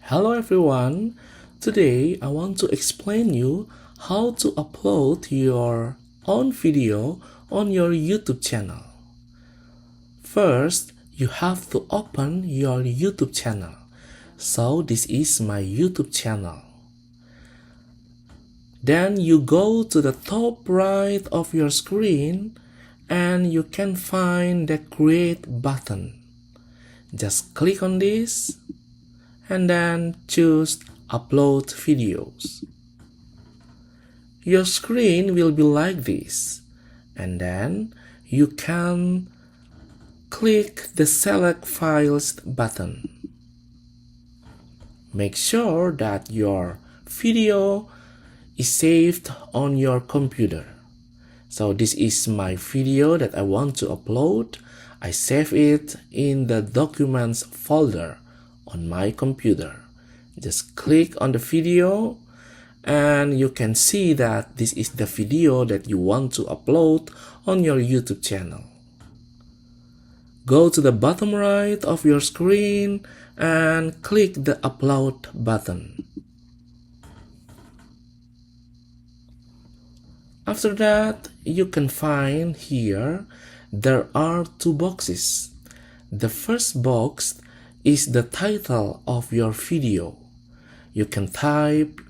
Hello everyone, today I want to explain you how to upload your own video on your YouTube channel. First, you have to open your YouTube channel. So this is my YouTube channel. Then you go to the top right of your screen and you can find the create button. Just click on this and then choose upload videos. Your screen will be like this, and then you can click the select files button. Make sure that your video is saved on your computer. So this is my video that I want to upload. I save it in the documents folder on my computer. Just click on the video and you can see that this is the video that you want to upload on your YouTube channel. Go to the bottom right of your screen and click the upload button. After that, you can find here there are two boxes. The first box is the title of your video. You can type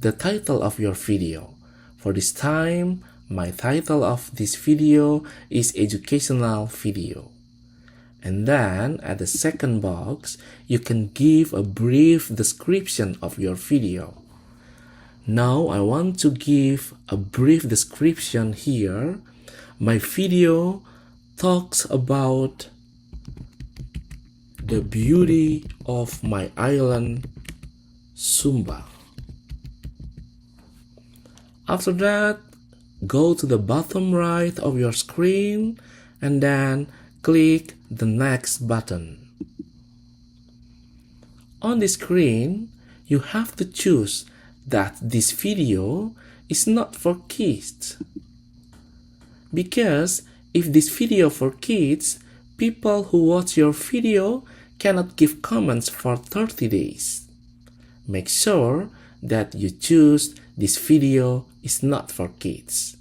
the title of your video. For this time, my title of this video is educational video. And then at the second box, you can give a brief description of your video. Now I want to give a brief description here. My video talks about the beauty of my island, Sumba. After that, go to the bottom right of your screen and then click the next button. On the screen, you have to choose that this video is not for kids. Because if this video for kids, people who watch your video cannot give comments for 30 days. Make sure that you choose this video is not for kids.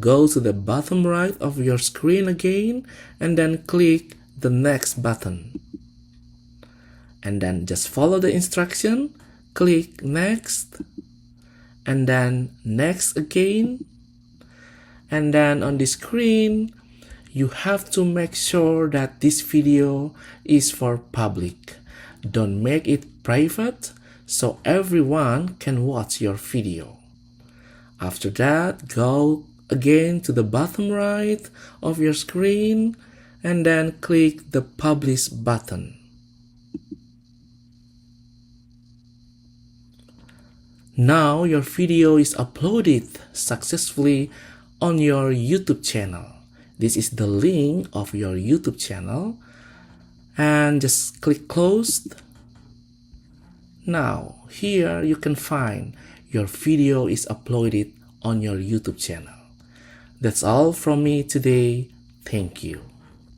Go to the bottom right of your screen again and then click the next button. And then just follow the instruction, click next, and then next again. And then on the screen, you have to make sure that this video is for public. Don't make it private so everyone can watch your video. After that, go again to the bottom right of your screen and then click the publish button. Now your video is uploaded successfully on your YouTube channel. This is the link of your YouTube channel and just click close. Now here you can find your video is uploaded on your YouTube channel. That's all from me today. Thank you.